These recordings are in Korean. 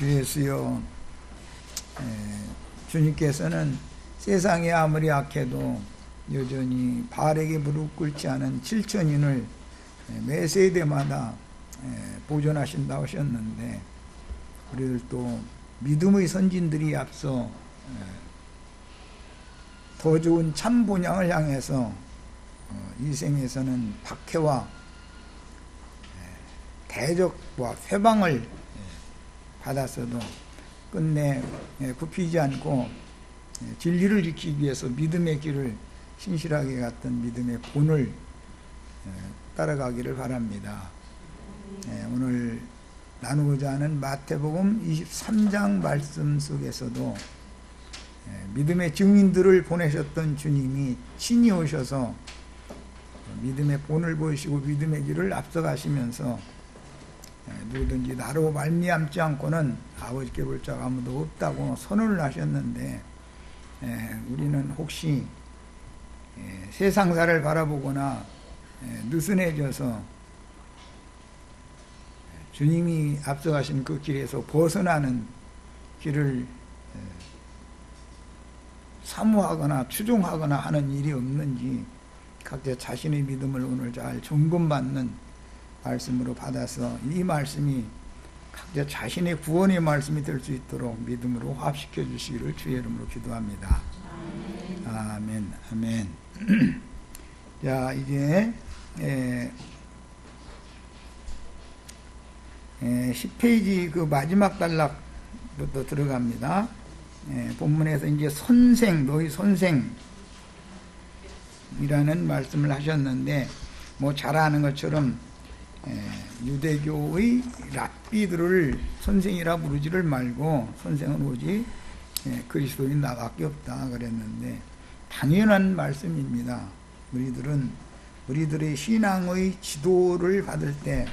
주 예수여, 주님께서는 세상이 아무리 악해도 여전히 바알에게 무릎 꿇지 않은 7천인을 매 세대마다 보존하신다 하셨는데, 우리들도 믿음의 선진들이 앞서 더 좋은 참 본향을 향해서 이 생에서는 박해와 대적과 회방을 받았어도 끝내 굽히지 않고 진리를 지키기 위해서 믿음의 길을 신실하게 갔던 믿음의 본을 따라가기를 바랍니다. 오늘 나누고자 하는 마태복음 23장 말씀 속에서도 믿음의 증인들을 보내셨던 주님이 친히 오셔서 믿음의 본을 보이시고 믿음의 길을 앞서가시면서 누구든지 나로 말미암지 않고는 아버지께 볼 자가 아무도 없다고 선언을 하셨는데, 우리는 혹시 세상사를 바라보거나 느슨해져서 주님이 앞서가신 그 길에서 벗어나는 길을 사모하거나 추종하거나 하는 일이 없는지 각자 자신의 믿음을 오늘 잘 점검받는 말씀으로 받아서 이 말씀이 각자 자신의 구원의 말씀이 될 수 있도록 믿음으로 화합시켜 주시기를 주의 이름으로 기도합니다. 아멘. 아멘. 자, 이제 10페이지 그 마지막 단락부터 들어갑니다. 본문에서 이제 선생, 너희 선생이라는 말씀을 하셨는데, 뭐 잘 아는 것처럼 유대교의 랍비들을 선생이라 부르지를 말고 선생은 오직 그리스도인 나밖에 없다 그랬는데, 당연한 말씀입니다. 우리들의 신앙의 지도를 받을 때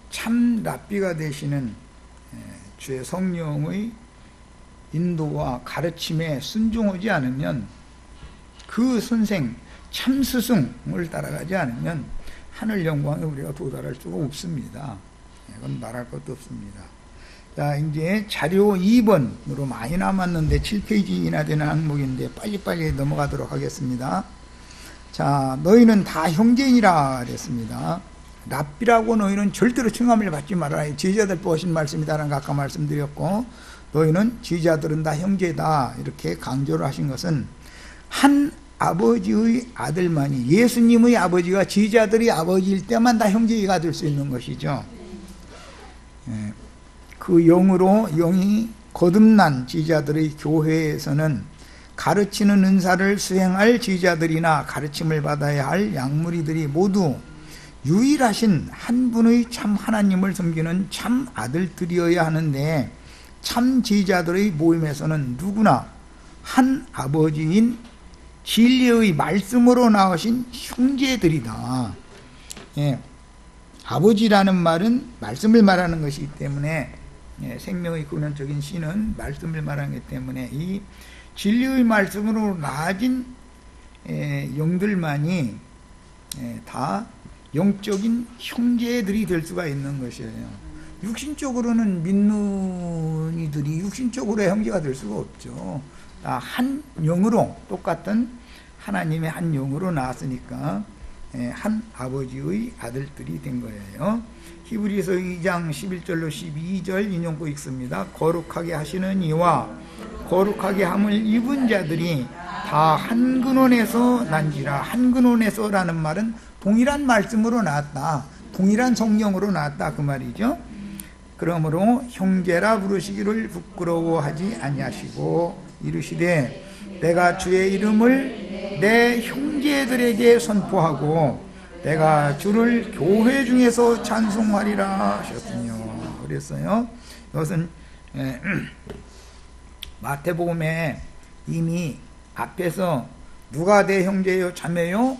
참 랍비가 되시는 주의 성령의 인도와 가르침에 순종하지 않으면, 그 선생 참 스승을 따라가지 않으면 하늘 영광에 우리가 도달할 수가 없습니다. 이건 말할 것도 없습니다. 자, 이제 자료 2번으로 많이 남았는데 7페이지나 되는 항목인데 빨리빨리 넘어가도록 하겠습니다. 자, 너희는 다 형제이라 그랬습니다. 랍비라고 너희는 절대로 칭함을 받지 말아라. 제자들 보신 말씀이다라는 거 아까 말씀드렸고, 너희는 제자들은 다 형제다 이렇게 강조를 하신 것은 한 아버지의 아들만이, 예수님의 아버지가 제자들이 아버지일 때만 다 형제가 될 수 있는 것이죠. 그 영이 거듭난 제자들의 교회에서는 가르치는 은사를 수행할 제자들이나 가르침을 받아야 할 양무리들이 모두 유일하신 한 분의 참 하나님을 섬기는 참 아들들이어야 하는데, 참 제자들의 모임에서는 누구나 한 아버지인 진리의 말씀으로 나오신 형제들이다. 아버지라는 말은 말씀을 말하는 것이기 때문에, 생명의 근원적인 신은 말씀을 말하기 때문에 이 진리의 말씀으로 나아진 영들만이 다 영적인 형제들이 될 수가 있는 것이에요. 육신적으로는 믿는 이들이 육신적으로 형제가 될 수가 없죠. 다 한 영으로, 똑같은 하나님의 한 영으로 나왔으니까 한 아버지의 아들들이 된 거예요. 히브리서 2장 11절로 12절 인용고 읽습니다. 거룩하게 하시는 이와 거룩하게 함을 입은 자들이 다 한 근원에서 난지라. 한 근원에서라는 말은 동일한 말씀으로 나왔다, 동일한 성령으로 나왔다 그 말이죠. 그러므로 형제라 부르시기를 부끄러워하지 아니하시고 이르시되 내가 주의 이름을 내 형제들에게 선포하고 내가 주를 교회 중에서 찬송하리라 하셨으며 그랬어요. 이것은 마태복음에 이미 앞에서 누가 내 형제요 자매요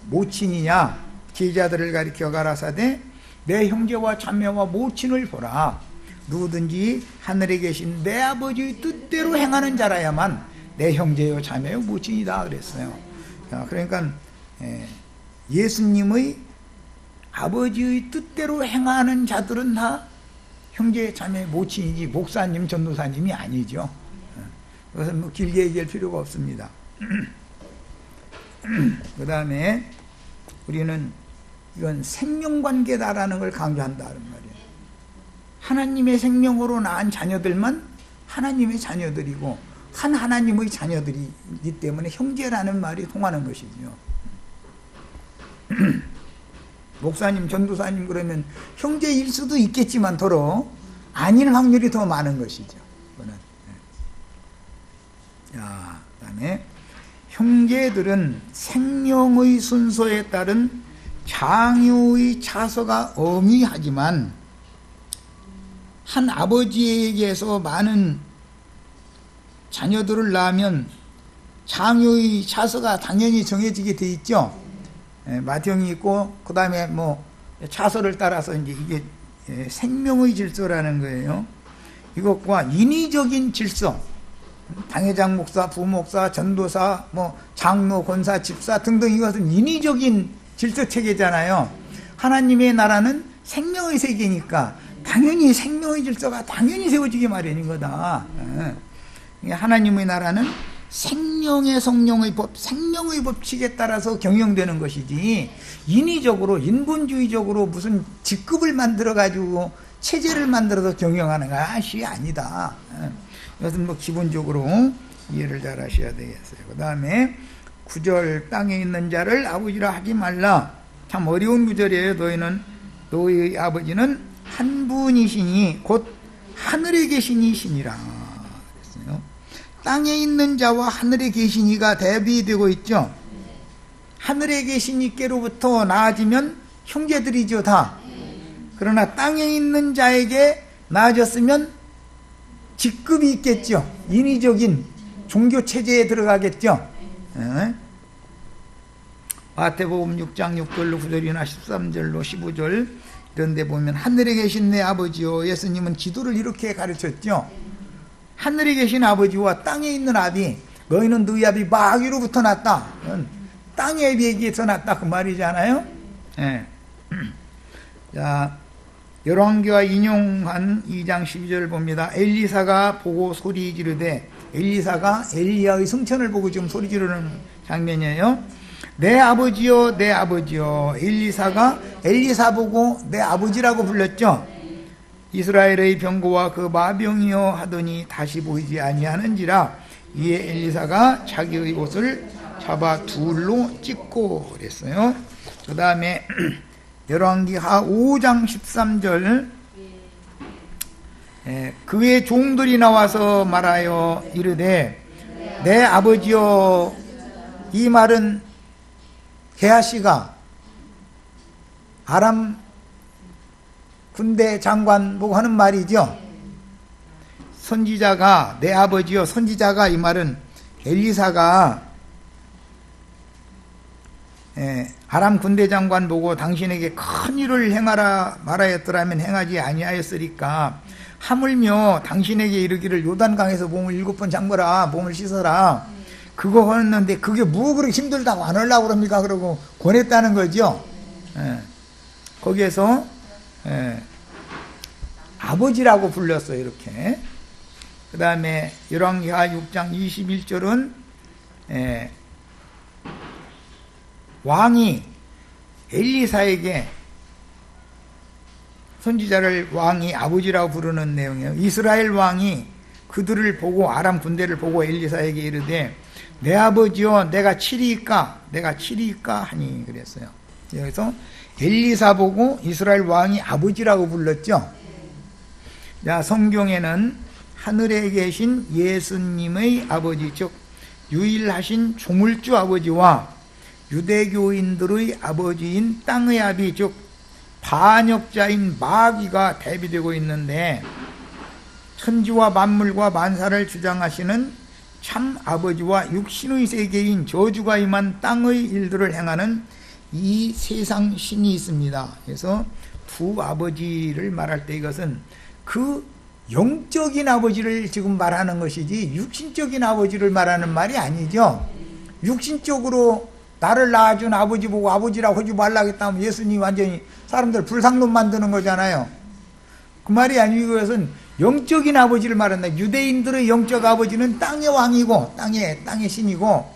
모친이냐 제자들을 가리켜 가라사대 내 형제와 자매와 모친을 보라. 누구든지 하늘에 계신 내 아버지의 뜻대로 행하는 자라야만 내 형제요 자매요 모친이다 그랬어요. 그러니까 예수님의 아버지의 뜻대로 행하는 자들은 다 형제 자매 모친이지 목사님 전도사님이 아니죠. 그것은 뭐 길게 얘기할 필요가 없습니다. 그 다음에 우리는 이건 생명관계다라는 걸 강조한다는 말이에요. 하나님의 생명으로 낳은 자녀들만 하나님의 자녀들이고 한 하나님의 자녀들이기 때문에 형제라는 말이 통하는 것이죠. 목사님, 전도사님 그러면 형제일 수도 있겠지만 더러 아닐 확률이 더 많은 것이죠. 자, 그다음에 형제들은 생명의 순서에 따른 장유의 차서가 엄히하지만 한 아버지에게서 많은 자녀들을 낳으면 장유의 차서가 당연히 정해지게 돼 있죠. 맏형이 있고 그 다음에 뭐 차서를 따라서 이제 이게 생명의 질서라는 거예요. 이것과 인위적인 질서, 당회장 목사, 부목사, 전도사, 뭐 장로, 권사, 집사 등등 이것은 인위적인 질서 체계잖아요. 하나님의 나라는 생명의 세계니까 당연히 생명의 질서가 당연히 세워지기 마련인 거다. 하나님의 나라는 생명의 성령의 법, 생명의 법칙에 따라서 경영되는 것이지 인위적으로 인본주의적으로 무슨 직급을 만들어 가지고 체제를 만들어서 경영하는 것이 아니다. 이것은 뭐 기본적으로 이해를 잘 하셔야 되겠어요. 그 다음에 9절 땅에 있는 자를 아버지라 하지 말라. 참 어려운 구절이에요. 너희의 아버지는 한 분이시니 곧 하늘에 계신 이시니라. 그랬어요. 땅에 있는 자와 하늘에 계신 이가 대비되고 있죠. 하늘에 계신 이께로부터 나아지면 형제들이죠 다. 그러나 땅에 있는 자에게 나아졌으면 직급이 있겠죠. 인위적인 종교 체제에 들어가겠죠. 마태복음 6장 6절로 9절이나 13절로 15절 이런 데 보면 하늘에 계신 내 아버지요. 예수님은 기도를 이렇게 가르쳤죠. 하늘에 계신 아버지와 땅에 있는 아비, 너희는 너희 아비 마귀로부터 났다. 땅의 아비에게서 났다 그 말이잖아요. 자, 열왕기와 인용한 2장 12절을 봅니다. 엘리사가 보고 소리 지르되, 엘리사가 엘리야의 승천을 보고 지금 소리 지르는 장면이에요. 내 아버지요, 내 아버지요. 엘리사가 엘리사 보고 내 아버지라고 불렀죠. 이스라엘의 병거와 그 마병이요 하더니 다시 보이지 아니하는지라. 이에 엘리사가 자기의 옷을 잡아 둘로 찢고 그랬어요. 그 다음에 열왕기하 5장 13절 그의 종들이 나와서 말하여 이르되 내 아버지여. 이 말은 게하시가 아람 군대 장관 보고 하는 말이죠. 선지자가 내 아버지여. 선지자가 이 말은 엘리사가 아람 군대 장관 보고 당신에게 큰 일을 행하라 말하였더라면 행하지 아니하였으리까 하물며 당신에게 이르기를 요단강에서 몸을 7번 잠그라, 몸을 씻어라, 그거 했는데 그게 뭐 그렇게 힘들다고 안 하려고 그럽니까? 그러고 권했다는 거죠. 거기에서 아버지라고 불렀어요. 이렇게. 그 다음에 열왕기하 6장 21절은 왕이 엘리사에게 선지자를 왕이 아버지라고 부르는 내용이에요. 이스라엘 왕이 그들을 보고 아람 군대를 보고 엘리사에게 이르되 내 아버지여 내가 치리이까 하니 그랬어요. 여기서 엘리사 보고 이스라엘 왕이 아버지라고 불렀죠. 자, 성경에는 하늘에 계신 예수님의 아버지, 즉 유일하신 조물주 아버지와 유대교인들의 아버지인 땅의 아비, 즉 반역자인 마귀가 대비되고 있는데, 천지와 만물과 만사를 주장하시는 참 아버지와 육신의 세계인 저주가 임한 땅의 일들을 행하는 이 세상 신이 있습니다. 그래서 두 아버지를 말할 때 이것은 그 영적인 아버지를 지금 말하는 것이지 육신적인 아버지를 말하는 말이 아니죠. 육신적으로 나를 낳아준 아버지 보고 아버지라고 하지 말라고 했다면 예수님이 완전히 사람들 불상론 만드는 거잖아요. 그 말이 아니고 이것은 영적인 아버지를 말한다. 유대인들의 영적 아버지는 땅의 왕이고 땅의 신이고,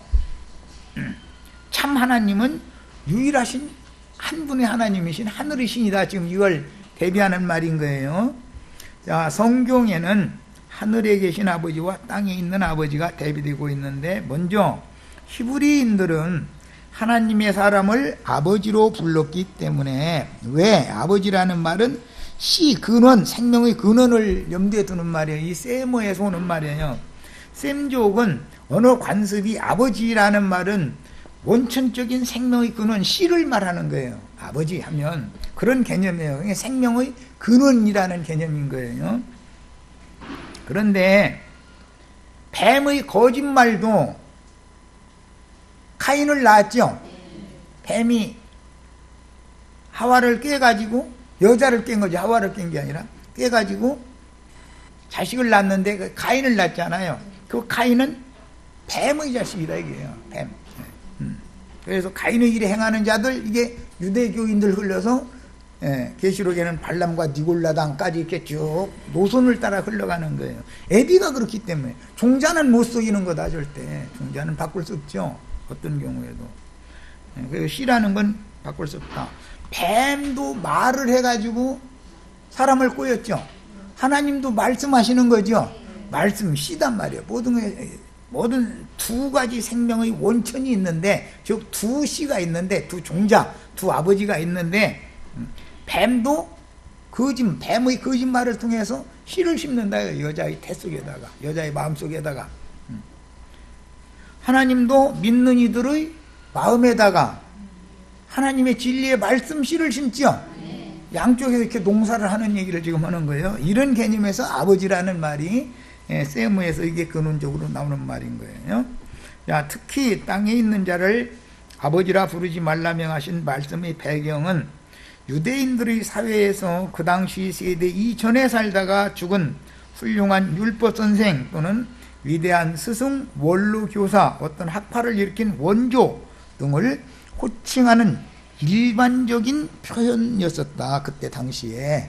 참 하나님은 유일하신 한 분의 하나님이신 하늘의 신이다. 지금 이걸 대비하는 말인 거예요. 자, 성경에는 하늘에 계신 아버지와 땅에 있는 아버지가 대비되고 있는데, 먼저 히브리인들은 하나님의 사람을 아버지로 불렀기 때문에, 왜? 아버지라는 말은 근원, 생명의 근원을 염두에 두는 말이에요. 이 세모에서 오는 말이에요. 셈족은 언어 관습이 아버지라는 말은 원천적인 생명의 근원, 씨를 말하는 거예요. 아버지 하면 그런 개념이에요. 생명의 근원이라는 개념인 거예요. 그런데 뱀의 거짓말도 카인을 낳았죠. 뱀이 하와를 깨가지고, 여자를 깬 거지, 하와를 깬 게 아니라 깨가지고 자식을 낳았는데 그 카인을 낳았잖아요. 그 카인은 뱀의 자식이다 이게요. 뱀. 그래서 카인의 일에 행하는 자들, 이게 유대교인들 흘러서 계시록에는 발람과 니골라당까지 이렇게 쭉 노선을 따라 흘러가는 거예요. 애비가 그렇기 때문에. 종자는 못 속이는 거다 절대. 종자는 바꿀 수 없죠. 어떤 경우에도. 그래서 씨라는 건 바꿀 수 없다. 뱀도 말을 해가지고 사람을 꼬였죠. 하나님도 말씀하시는 거죠. 말씀, 씨단 말이에요. 모든 두 가지 생명의 원천이 있는데, 즉 두 씨가 있는데, 두 종자, 두 아버지가 있는데, 뱀도 뱀의 거짓말을 통해서 씨를 심는다. 여자의 태 속에다가, 여자의 마음 속에다가. 하나님도 믿는 이들의 마음에다가 하나님의 진리의 말씀 씨를 심죠. 양쪽에서 이렇게 농사를 하는 얘기를 지금 하는 거예요. 이런 개념에서 아버지라는 말이 세무에서 이게 근원적으로 나오는 말인 거예요. 자, 특히 땅에 있는 자를 아버지라 부르지 말라 명하신 말씀의 배경은 유대인들의 사회에서 그 당시 세대 이전에 살다가 죽은 훌륭한 율법 선생 또는 위대한 스승, 원로 교사, 어떤 학파를 일으킨 원조 등을 호칭하는 일반적인 표현이었었다. 그때 당시에.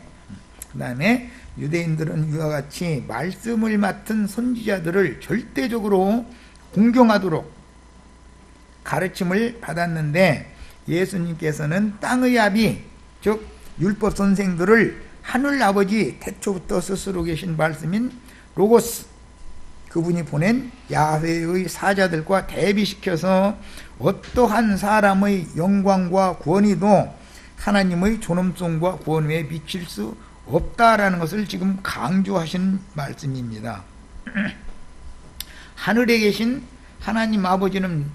그 다음에 유대인들은 이와 같이 말씀을 맡은 선지자들을 절대적으로 공경하도록 가르침을 받았는데, 예수님께서는 땅의 아비, 즉 율법 선생들을 하늘 아버지 태초부터 스스로 계신 말씀인 로고스, 그분이 보낸 야훼의 사자들과 대비시켜서 어떠한 사람의 영광과 권위도 하나님의 존엄성과 권위에 미칠 수 없다라는 것을 지금 강조하신 말씀입니다. 하늘에 계신 하나님 아버지는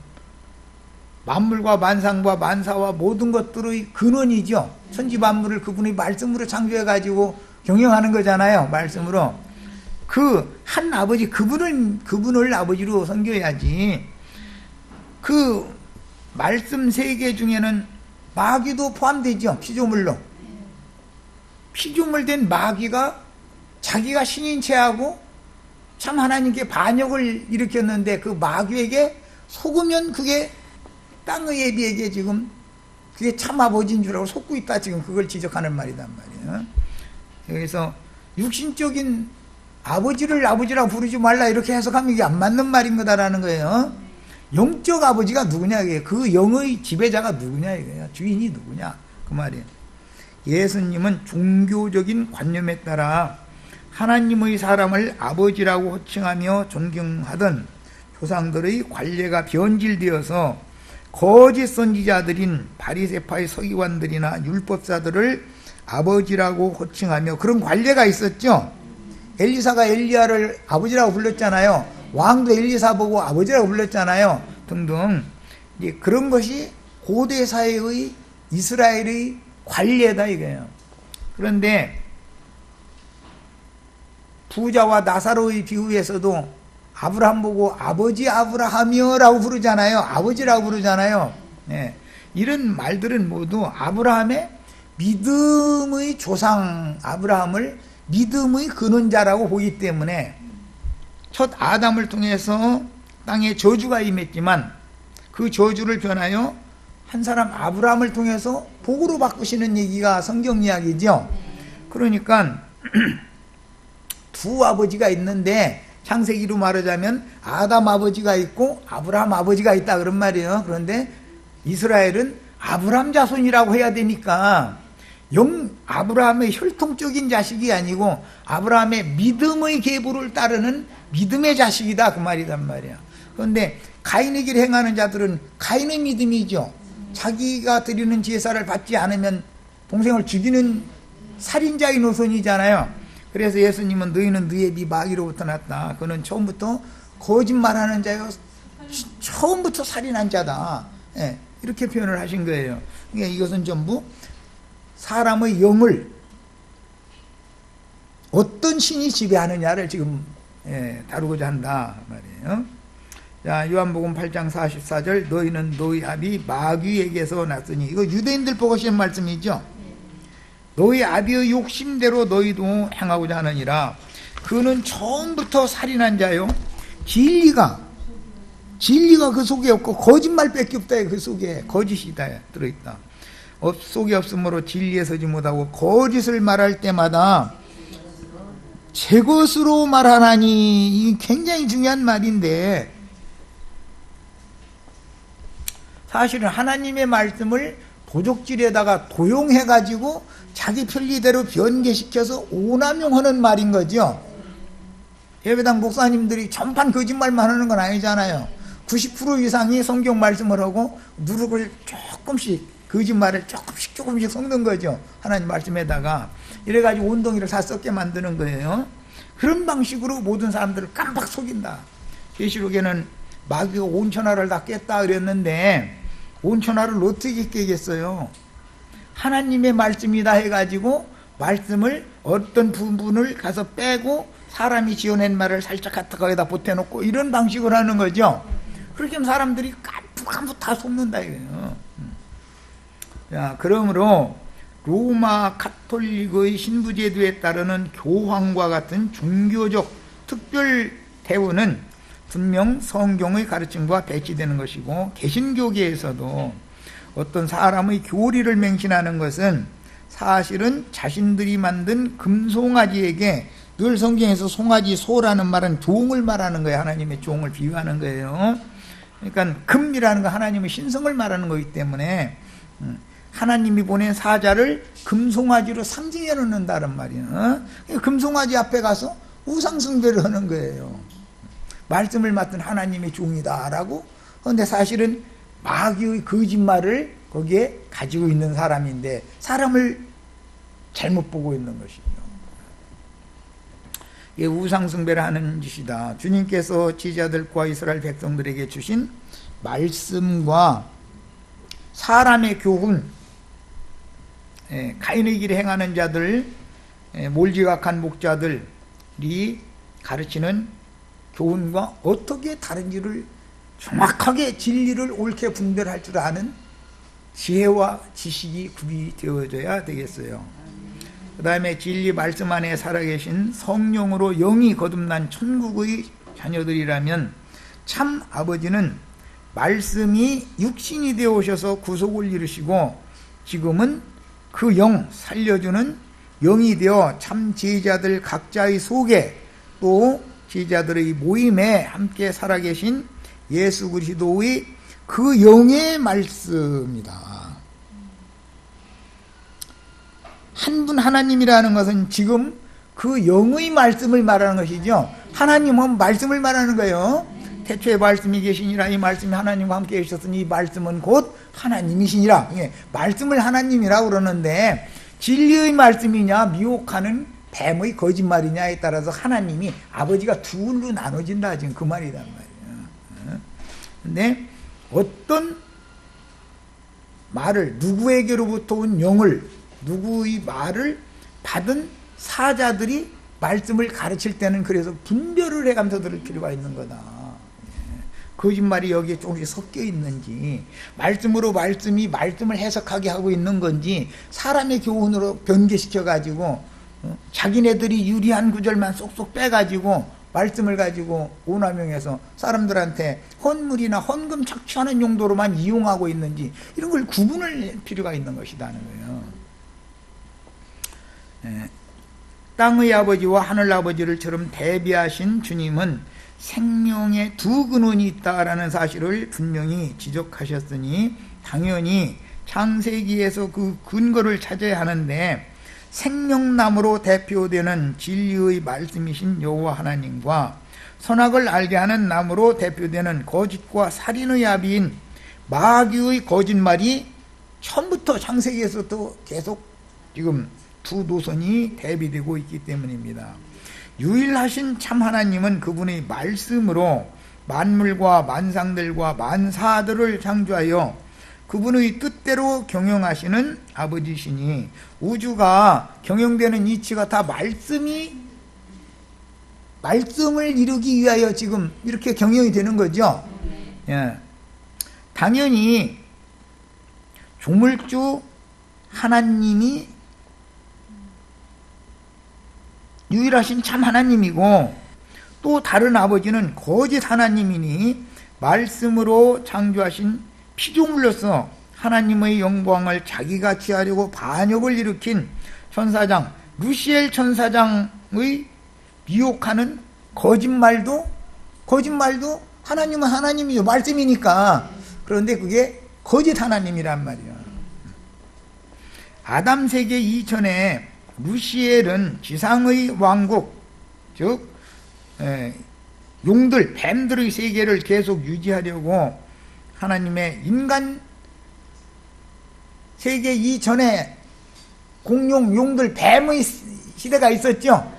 만물과 만상과 만사와 모든 것들의 근원이죠. 천지 만물을 그분의 말씀으로 창조해가지고 경영하는 거잖아요. 말씀으로. 그 한 아버지, 그분을 아버지로 섬겨야지. 그 말씀 세계 중에는 마귀도 포함되죠. 피조물로. 피조물된 마귀가 자기가 신인 체하고 참 하나님께 반역을 일으켰는데, 그 마귀에게 속으면 그게 땅의 애비에게 지금 그게 참 아버지인 줄 알고 속고 있다. 지금 그걸 지적하는 말이단 말이에요. 그래서 육신적인 아버지를 아버지라고 부르지 말라 이렇게 해석하면 이게 안 맞는 말인 거다라는 거예요. 영적 아버지가 누구냐, 이게. 그 영의 지배자가 누구냐, 이거야. 주인이 누구냐, 그 말이에요. 예수님은 종교적인 관념에 따라 하나님의 사람을 아버지라고 호칭하며 존경하던 조상들의 관례가 변질되어서 거짓 선지자들인 바리새파의 서기관들이나 율법사들을 아버지라고 호칭하며, 그런 관례가 있었죠. 엘리사가 엘리야를 아버지라고 불렀잖아요. 왕도 엘리사 보고 아버지라고 불렀잖아요. 등등. 이제 그런 것이 고대 사회의 이스라엘의 관례다 이거예요. 그런데 부자와 나사로의 비유에서도 아브라함 보고 아버지 아브라함이여라고 부르잖아요. 아버지라고 부르잖아요. 네. 이런 말들은 모두 아브라함의 믿음의 조상, 아브라함을 믿음의 근원자라고 보기 때문에 첫 아담을 통해서 땅에 저주가 임했지만 그 저주를 변하여 한 사람 아브라함을 통해서 복으로 바꾸시는 얘기가 성경 이야기죠. 그러니까 두 아버지가 있는데 창세기로 말하자면 아담 아버지가 있고 아브라함 아버지가 있다 그런 말이에요. 그런데 이스라엘은 아브라함 자손이라고 해야 되니까 아브라함의 혈통적인 자식이 아니고 아브라함의 믿음의 계보를 따르는 믿음의 자식이다 그 말이란 말이야. 그런데 가인의 길을 행하는 자들은 가인의 믿음이죠. 자기가 드리는 제사를 받지 않으면 동생을 죽이는 살인자의 노선이잖아요. 그래서 예수님은 너희는 너희 네 마귀로부터 났다. 그는 처음부터 거짓말하는 자요, 처음부터 살인한 자다. 예, 이렇게 표현을 하신 거예요. 그러니까 이것은 전부 사람의 영을 어떤 신이 지배하느냐를 지금 다루고자 한다 말이에요. 자, 요한복음 8장 44절 너희는 너희 아비 마귀에게서 났으니, 이거 유대인들 보고 하시는 말씀이죠. 너희 아비의 욕심대로 너희도 행하고자 하느니라. 그는 처음부터 살인한 자요, 진리가 그 속에 없고 거짓말밖에 없다. 그 속에 거짓이 다 들어있다. 속에 없으므로 진리에 서지 못하고 거짓을 말할 때마다 제 것으로 말하나니. 이게 굉장히 중요한 말인데, 사실은 하나님의 말씀을 도적질에다가 도용해가지고 자기 편리대로 변개시켜서 오남용하는 말인 거죠. 예배당 목사님들이 전판 거짓말만 하는 건 아니잖아요. 90% 이상이 성경 말씀을 하고 누룩을 조금씩, 거짓말을 조금씩 섞는 거죠. 하나님 말씀에다가. 이래가지고 온덩이를 다 썩게 만드는 거예요. 그런 방식으로 모든 사람들을 깜빡 속인다. 계시록에는 마귀가 온천하를 다 깼다 그랬는데, 온천하를 어떻게 깨겠어요? 하나님의 말씀이다 해가지고 말씀을 어떤 부분을 가서 빼고 사람이 지어낸 말을 살짝 갖다 거기다 보태놓고 이런 방식으로 하는 거죠. 그렇게 하면 사람들이 깜빡 다 속는다 이거예요. 자, 그러므로 로마 가톨릭의 신부제도에 따르는 교황과 같은 종교적 특별 대우는 분명 성경의 가르침과 배치되는 것이고, 개신교계에서도 어떤 사람의 교리를 맹신하는 것은 사실은 자신들이 만든 금송아지에게, 늘 성경에서 송아지, 소라는 말은 종을 말하는 거예요. 하나님의 종을 비유하는 거예요. 그러니까 금이라는 건 하나님의 신성을 말하는 거기 때문에 하나님이 보낸 사자를 금송아지로 상징해 놓는다는 말이에요. 금송아지 앞에 가서 우상숭배를 하는 거예요. 말씀을 맡은 하나님의 종이다라고. 그런데 사실은 마귀의 거짓말을 거기에 가지고 있는 사람인데 사람을 잘못 보고 있는 것이죠. 이게 우상숭배를 하는 짓이다. 주님께서 제자들과 이스라엘 백성들에게 주신 말씀과 사람의 교훈, 가인의 길에 행하는 자들, 몰지각한 목자들이 가르치는 교훈과 어떻게 다른지를 정확하게 진리를 옳게 분별할 줄 아는 지혜와 지식이 구비되어져야 되겠어요. 그 다음에 진리 말씀 안에 살아계신 성령으로 영이 거듭난 천국의 자녀들이라면 참 아버지는 말씀이 육신이 되어 오셔서 구속을 이루시고 지금은 그 영, 살려주는 영이 되어 참 제자들 각자의 속에, 또 제자들의 모임에 함께 살아계신 예수 그리스도의 그 영의 말씀이다. 한 분 하나님이라는 것은 지금 그 영의 말씀을 말하는 것이죠. 하나님은 말씀을 말하는 거예요. 태초에 말씀이 계시니라. 이 말씀이 하나님과 함께 계셨으니 이 말씀은 곧 하나님이시니라. 말씀을 하나님이라고 그러는데, 진리의 말씀이냐 미혹하는 뱀의 거짓말이냐에 따라서 하나님이, 아버지가 둘로 나눠진다, 지금 그 말이란 말이에요. 근데 어떤 말을, 누구에게로부터 온 영을, 누구의 말을 받은 사자들이 말씀을 가르칠 때는 그래서 분별을 해가면서 들을 필요가 있는 거다. 거짓말이 여기에 조금씩 섞여 있는지, 말씀으로 말씀을 해석하게 하고 있는 건지, 사람의 교훈으로 변개시켜 가지고 자기네들이 유리한 구절만 쏙쏙 빼가지고 말씀을 가지고 오남용해서 사람들한테 헌물이나 헌금 착취하는 용도로만 이용하고 있는지 이런 걸 구분할 필요가 있는 것이라는 거예요. 땅의 아버지와 하늘 아버지를처럼 대비하신 주님은 생명의 두 근원이 있다라는 사실을 분명히 지적하셨으니 당연히 창세기에서 그 근거를 찾아야 하는데, 생명나무로 대표되는 진리의 말씀이신 여호와 하나님과 선악을 알게 하는 나무로 대표되는 거짓과 살인의 아비인 마귀의 거짓말이 처음부터 창세기에서도 계속 지금 두 노선이 대비되고 있기 때문입니다. 유일하신 참 하나님은 그분의 말씀으로 만물과 만상들과 만사들을 창조하여 그분의 뜻대로 경영하시는 아버지시니, 우주가 경영되는 이치가 다 말씀을 이루기 위하여 지금 이렇게 경영이 되는 거죠. 예. 당연히 조물주 하나님이 유일하신 참 하나님이고, 또 다른 아버지는 거짓 하나님이니 말씀으로 창조하신 피조물로서 하나님의 영광을 자기가 취하려고 반역을 일으킨 천사장 루시엘 천사장의 미혹하는 거짓말도 하나님은 하나님이죠. 말씀이니까. 그런데 그게 거짓 하나님이란 말이야. 아담 세계 이전에 루시엘은 지상의 왕국, 즉 용들, 뱀들의 세계를 계속 유지하려고 하나님의 인간 세계 이전에 공룡, 용들, 뱀의 시대가 있었죠.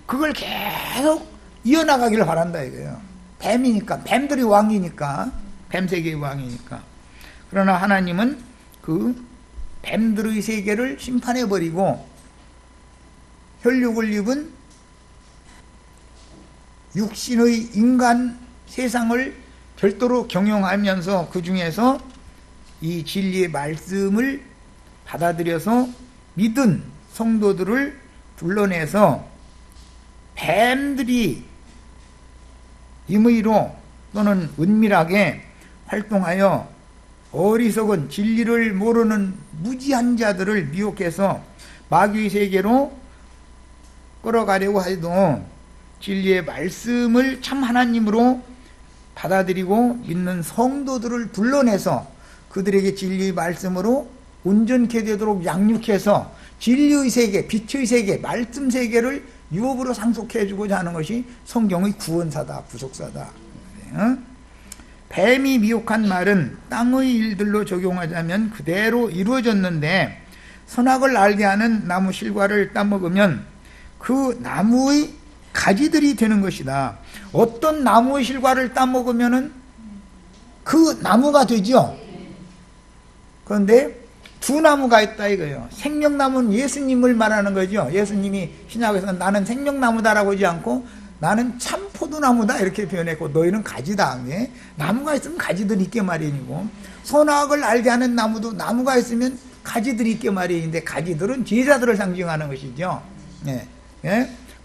그걸 계속 이어나가기를 바란다 이거예요. 뱀이니까, 뱀들이 왕이니까, 뱀 세계의 왕이니까. 그러나 하나님은 그 뱀들의 세계를 심판해버리고 혈육을 입은 육신의 인간 세상을 별도로 경영하면서 그 중에서 이 진리의 말씀을 받아들여서 믿은 성도들을 불러내서 뱀들이 임의로 또는 은밀하게 활동하여 어리석은 진리를 모르는 무지한 자들을 미혹해서 마귀의 세계로 끌어가려고 해도 진리의 말씀을 참 하나님으로 받아들이고 믿는 성도들을 불러내서 그들에게 진리의 말씀으로 온전케 되도록 양육해서 진리의 세계, 빛의 세계, 말씀 세계를 유업으로 상속해 주고자 하는 것이 성경의 구원사다, 구속사다. 뱀이 미혹한 말은 땅의 일들로 적용하자면 그대로 이루어졌는데, 선악을 알게 하는 나무 실과를 따먹으면 그 나무의 가지들이 되는 것이다. 어떤 나무의 실과를 따먹으면은 그 나무가 되죠. 그런데 두 나무가 있다 이거예요. 생명나무는 예수님을 말하는 거죠. 예수님이 신약에서 나는 생명나무다라고 하지 않고 나는 참 포도나무다 이렇게 표현했고, 너희는 가지다. 나무가 있으면 가지들이 있게 마련이고, 선악을 알게 하는 나무도 나무가 있으면 가지들이 있게 마련인데, 가지들은 제자들을 상징하는 것이죠.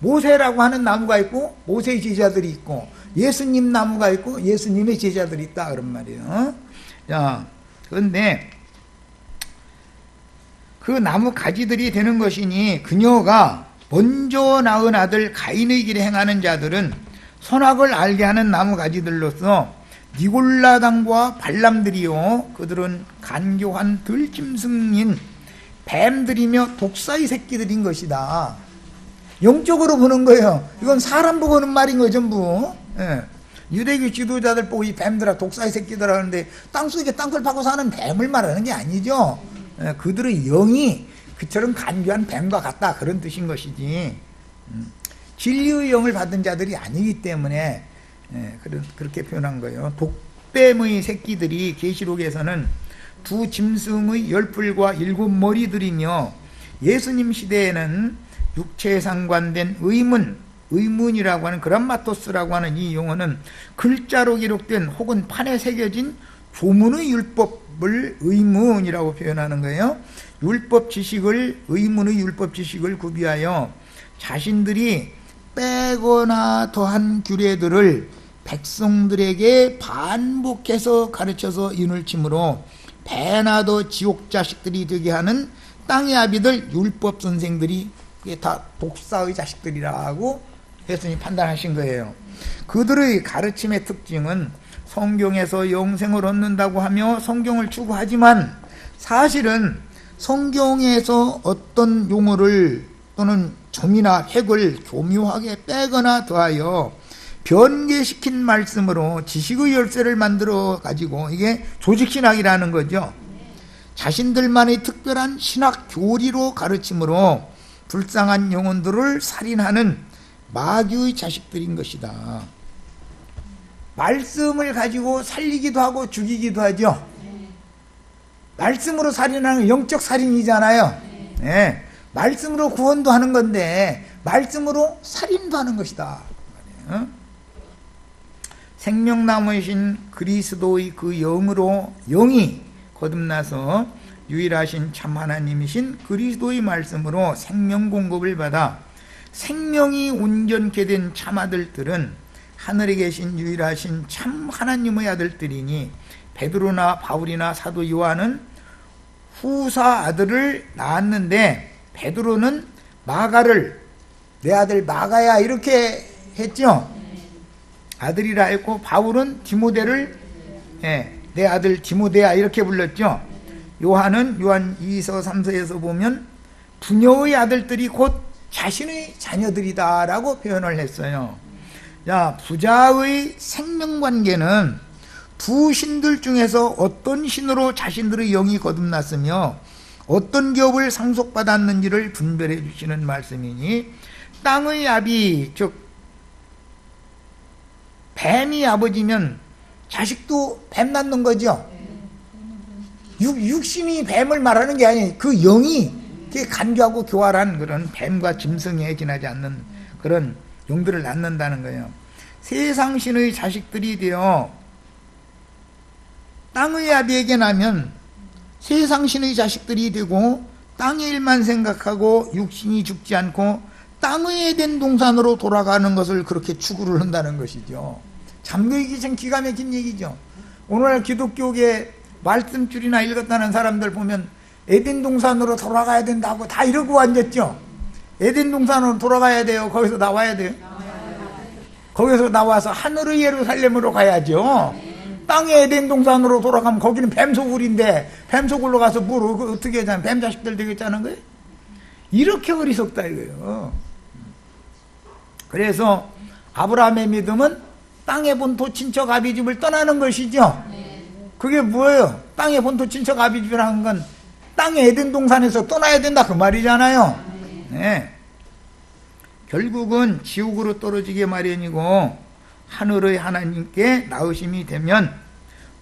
모세라고 하는 나무가 있고 모세의 제자들이 있고, 예수님 나무가 있고 예수님의 제자들이 있다 그런 말이에요. 자, 그런데 그 나무 가지들이 되는 것이니, 그녀가 먼저 낳은 아들 가인의 길에 행하는 자들은 선악을 알게 하는 나무 가지들로서 니골라당과 발람들이요, 그들은 간교한 들짐승인 뱀들이며 독사의 새끼들인 것이다. 영적으로 보는 거예요. 이건 사람 보고 하는 말인 거예요, 전부. 유대교 지도자들 보고 이 뱀들아, 독사의 새끼들아 하는데 땅속에 땅굴 파고 사는 뱀을 말하는 게 아니죠. 그들의 영이 그처럼 간교한 뱀과 같다, 그런 뜻인 것이지, 진리의 영을 받은 자들이 아니기 때문에 그렇게 표현한 거예요. 독뱀의 새끼들이 계시록에서는 두 짐승의 10뿔과 7머리들이며, 예수님 시대에는 육체에 상관된 의문이라고 하는 그람마토스라고 하는 이 용어는 글자로 기록된 혹은 판에 새겨진 조문의 율법을 의문이라고 표현하는 거예요. 의문의 율법 지식을 구비하여 자신들이 빼거나 더한 규례들을 백성들에게 반복해서 가르쳐서 인을 치므로 배나 더 지옥 자식들이 되게 하는 땅의 아비들 율법 선생들이 다 독사의 자식들이라고 예수님이 판단하신 거예요. 그들의 가르침의 특징은 성경에서 영생을 얻는다고 하며 성경을 추구하지만 사실은 성경에서 어떤 용어를 또는 점이나 획을 교묘하게 빼거나 더하여 변개시킨 말씀으로 지식의 열쇠를 만들어 가지고, 이게 조직신학이라는 거죠. 자신들만의 특별한 신학 교리로 가르침으로 불쌍한 영혼들을 살인하는 마귀의 자식들인 것이다. 말씀을 가지고 살리기도 하고 죽이기도 하죠. 말씀으로 살인하는 영적 살인이잖아요. 네. 말씀으로 구원도 하는 건데 말씀으로 살인도 하는 것이다. 생명나무이신 그리스도의 그 영으로, 영이 거듭나서 유일하신 참 하나님이신 그리스도의 말씀으로 생명 공급을 받아 생명이 온전케 된 참 아들들은 하늘에 계신 유일하신 참 하나님의 아들들이니, 베드로나 바울이나 사도 요한은 후사 아들을 낳았는데 베드로는 마가를 내 아들 마가야 이렇게 했죠. 아들이라 했고, 바울은 디모데를 내 아들 디모데야 이렇게 불렀죠. 요한은 요한 2서 3서에서 보면 부녀의 아들들이 곧 자신의 자녀들이다라고 표현을 했어요. 자, 부자의 생명관계는 두 신들 중에서 어떤 신으로 자신들의 영이 거듭났으며 어떤 기업을 상속받았는지를 분별해 주시는 말씀이니, 땅의 아비 즉 뱀이 아버지면 자식도 뱀 낳는 거죠. 육신이 뱀을 말하는 게 아니에요. 그 영이 간교하고 교활한 그런 뱀과 짐승에 지나지 않는 그런 용들을 낳는다는 거예요. 세상신의 자식들이 되어 땅의 아비에게 나면 세상신의 자식들이 되고 땅의 일만 생각하고 육신이 죽지 않고 땅의 에덴 동산으로 돌아가는 것을 그렇게 추구를 한다는 것이죠. 잠그기 참 기가 막힌 얘기죠. 오늘 기독교계 말씀줄이나 읽었다는 사람들 보면 에덴 동산으로 돌아가야 된다고 다 이러고 앉았죠. 에덴 동산으로 돌아가야 돼요. 거기서 나와야 돼요. 거기서 나와서 하늘의 예루살렘으로 가야죠. 땅의 에덴 동산으로 돌아가면 거기는 뱀소굴인데 뱀소굴로 가서 뭘 어떻게 하잖아요. 뱀 자식들 되겠다는 거예요. 이렇게 어리석다 이거예요. 그래서 아브라함의 믿음은 땅의 본토 친척 아비집을 떠나는 것이죠. 그게 뭐예요? 땅의 본토 친척 아비집이라는 건 땅의 에덴 동산에서 떠나야 된다 그 말이잖아요. 네. 결국은 지옥으로 떨어지게 마련이고 하늘의 하나님께 나으심이 되면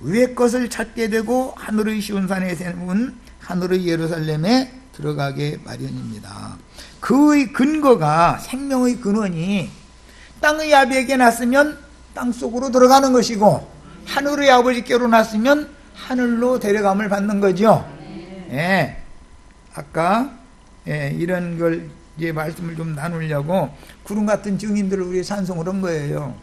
위의 것을 찾게 되고 하늘의 시온산에 세운 하늘의 예루살렘에 들어가게 마련입니다. 그의 근거가, 생명의 근원이 땅의 아비에게 났으면 땅속으로 들어가는 것이고 하늘의 아버지께로 났으면 하늘로 데려감을 받는 거죠. 예. 아까 이런 걸 이제 말씀을 좀 나누려고 구름 같은 증인들을 우리 찬송을 한 거예요.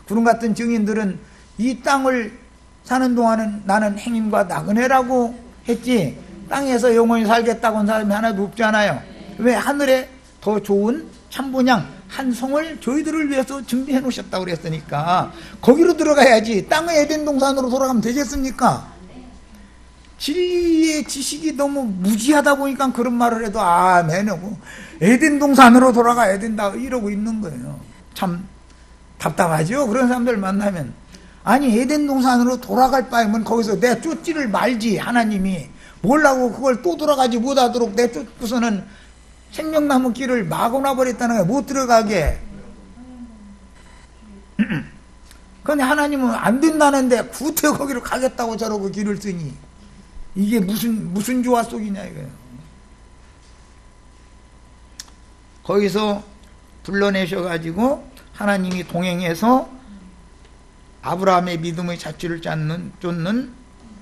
구름 같은 증인들은 이 땅을 사는 동안은 나는 행인과 나그네라고 했지 땅에서 영원히 살겠다고 한 사람이 하나도 없잖아요. 왜? 하늘에 더 좋은 참분양 한 성을 저희들을 위해서 준비해 놓으셨다고 그랬으니까 거기로 들어가야지. 땅의 에덴 동산으로 돌아가면 되겠습니까? 진리의 지식이 너무 무지하다 보니까 그런 말을 해도 아멘하고 에덴 동산으로 돌아가야 된다 이러고 있는 거예요. 참 답답하죠. 그런 사람들 만나면. 아니 에덴 동산으로 돌아갈 바에는 거기서 내 쫓지를 말지. 하나님이 뭘라고 그걸 또 돌아가지 못하도록 내 쫓고서는 생명나무 길을 막아놔 버렸다는 거야. 못 들어가게. 그런데 하나님은 안 된다는데 구태 거기로 가겠다고 저러고 길을 쓰니 이게 무슨 조화 속이냐 이거예요. 거기서 불러내셔가지고 하나님이 동행해서 아브라함의 믿음의 자취를 쫓는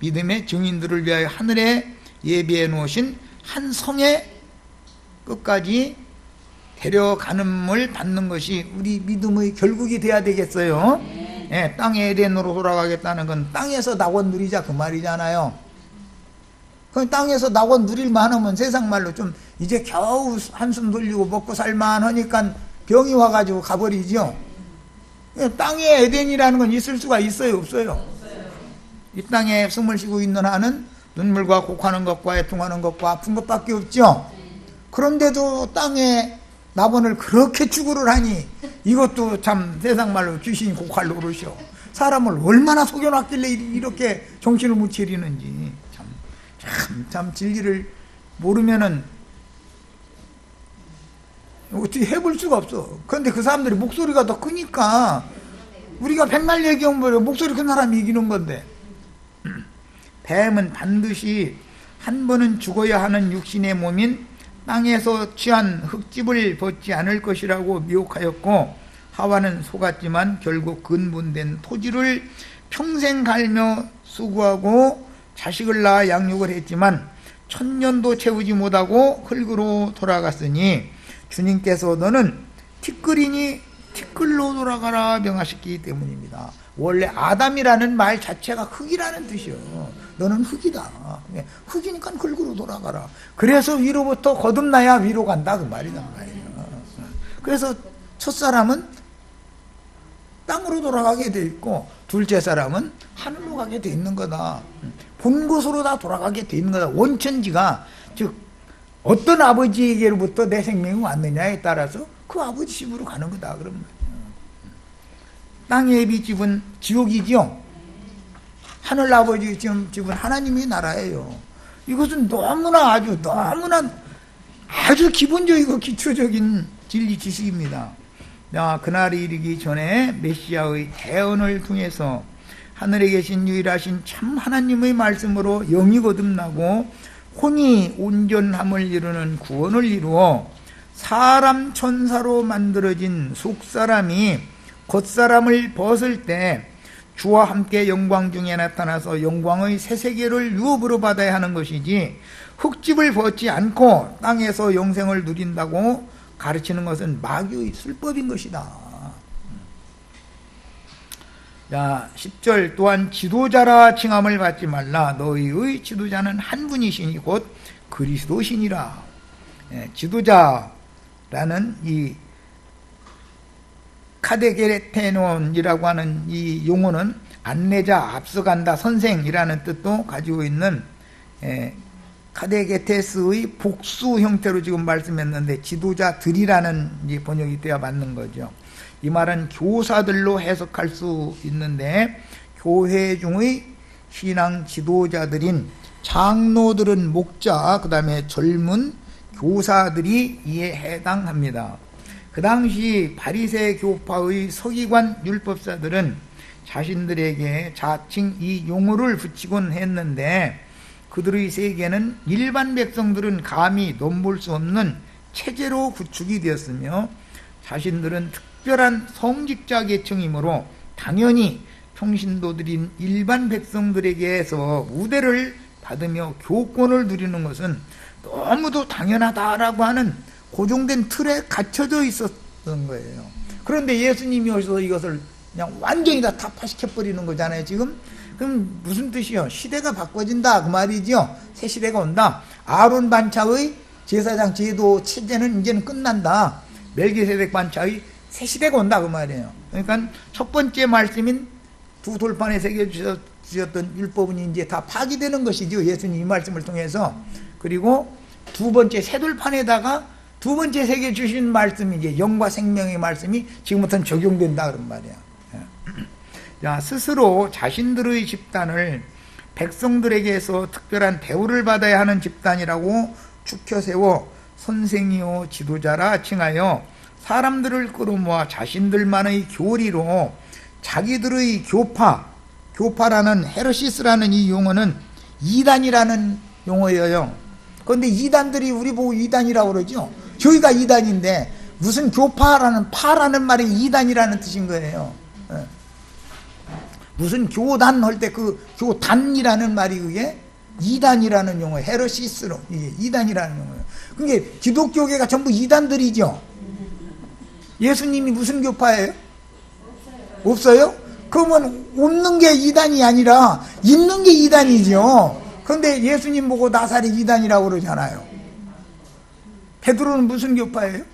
믿음의 증인들을 위하여 하늘에 예비해 놓으신 한 성에 끝까지 데려가는을 받는 것이 우리 믿음의 결국이 돼야 되겠어요. 예, 땅의 에덴으로 돌아가겠다는 건 땅에서 낙원 누리자 그 말이잖아요. 그럼 땅에서 낙원 누릴만 하면 세상 말로 좀 이제 겨우 한숨 돌리고 먹고 살만 하니까 병이 와가지고 가버리죠. 예, 땅의 에덴이라는 건 있을 수가 있어요, 없어요? 이 땅에 숨을 쉬고 있는 한은 눈물과 곡하는 것과 애통하는 것과 아픈 것밖에 없죠. 그런데도 땅에 낙원을 그렇게 추구를 하니 이것도 참 세상 말로 귀신이 곡할 노릇이요. 사람을 얼마나 속여놨길래 이렇게 정신을 못 차리는지 참 진리를 모르면은 어떻게 해볼 수가 없어. 그런데 그 사람들이 목소리가 더 크니까 우리가 백날 얘기하면 목소리 큰 사람이 이기는 건데, 뱀은 반드시 한 번은 죽어야 하는 육신의 몸인 땅에서 취한 흙집을 벗지 않을 것이라고 미혹하였고, 하와는 속았지만 결국 근본된 토지를 평생 갈며 수고하고 자식을 낳아 양육을 했지만 천년도 채우지 못하고 흙으로 돌아갔으니 주님께서 너는 티끌이니 티끌로 돌아가라 명하셨기 때문입니다. 원래 아담이라는 말 자체가 흙이라는 뜻이요. 너는 흙이다. 흙이니까 흙으로 돌아가라. 그래서 위로부터 거듭나야 위로 간다 그 말이란 말이에요. 그래서 첫사람은 땅으로 돌아가게 돼 있고 둘째 사람은 하늘로 가게 돼 있는 거다. 본 곳으로 다 돌아가게 돼 있는 거다. 원천지가, 즉 어떤 아버지에게로부터 내 생명이 왔느냐에 따라서 그 아버지 집으로 가는 거다 그런 말이에요. 땅의 집은 지옥이죠. 하늘 아버지 집은 하나님의 나라예요. 이것은 너무나 아주 기본적이고 기초적인 진리 지식입니다. 그날이 이르기 전에 메시아의 대언을 통해서 하늘에 계신 유일하신 참 하나님의 말씀으로 영이 거듭나고 혼이 온전함을 이루는 구원을 이루어 사람 천사로 만들어진 속사람이 겉사람을 벗을 때 주와 함께 영광 중에 나타나서 영광의 새 세계를 유업으로 받아야 하는 것이지, 흙집을 벗지 않고 땅에서 영생을 누린다고 가르치는 것은 마귀의 술법인 것이다. 자, 10절 또한 지도자라 칭함을 받지 말라. 너희의 지도자는 한 분이시니 곧 그리스도시니라. 지도자라는 이 카데게테논이라고 하는 이 용어는 안내자, 앞서간다, 선생이라는 뜻도 가지고 있는 카데게테스의 복수 형태로 지금 말씀했는데 지도자들이라는 번역이 되어 맞는 거죠. 이 말은 교사들로 해석할 수 있는데 교회 중의 신앙 지도자들인 장로들은 목자, 그 다음에 젊은 교사들이 이에 해당합니다. 그 당시 바리새 교파의 서기관 율법사들은 자신들에게 자칭 이 용어를 붙이곤 했는데 그들의 세계는 일반 백성들은 감히 넘볼 수 없는 체제로 구축이 되었으며 자신들은 특별한 성직자 계층이므로 당연히 평신도들인 일반 백성들에게서 우대를 받으며 교권을 누리는 것은 너무도 당연하다라고 하는 고정된 틀에 갇혀져 있었던 거예요. 그런데 예수님이 오셔서 이것을 그냥 완전히 다 타파시켜버리는 거잖아요, 지금. 그럼 무슨 뜻이요? 시대가 바꿔진다, 그 말이죠. 새 시대가 온다. 아론 반차의 제사장 제도 체제는 이제는 끝난다. 멜기세덱 반차의 새 시대가 온다, 그 말이에요. 그러니까 첫 번째 말씀인 두 돌판에 새겨주셨던 율법은 이제 다 파기되는 것이죠. 예수님 이 말씀을 통해서. 그리고 두 번째 새 돌판에다가 두 번째 세계 주신 말씀이 이제 영과 생명의 말씀이 지금부터는 적용된다 그런 말이야. 자, 스스로 자신들의 집단을 백성들에게서 특별한 대우를 받아야 하는 집단이라고 추켜 세워 선생이요 지도자라 칭하여 사람들을 끌어모아 자신들만의 교리로 자기들의 교파라는 헤르시스라는 이 용어는 이단이라는 용어예요. 그런데 이단들이 우리 보고 이단이라고 그러죠. 저희가 이단인데 무슨 파라는 말이 이단이라는 뜻인 거예요. 무슨 교단 할 때 그 교단이라는 말이 그게 이단이라는 용어, 헤르시스로 이게 이단이라는 용어예요. 그게 기독교계가 전부 이단들이죠. 예수님이 무슨 교파예요? 없어요? 그러면 없는 게 이단이 아니라 있는 게 이단이죠. 그런데 예수님 보고 나사렛 이단이라고 그러잖아요. 베드로는 무슨 교파예요?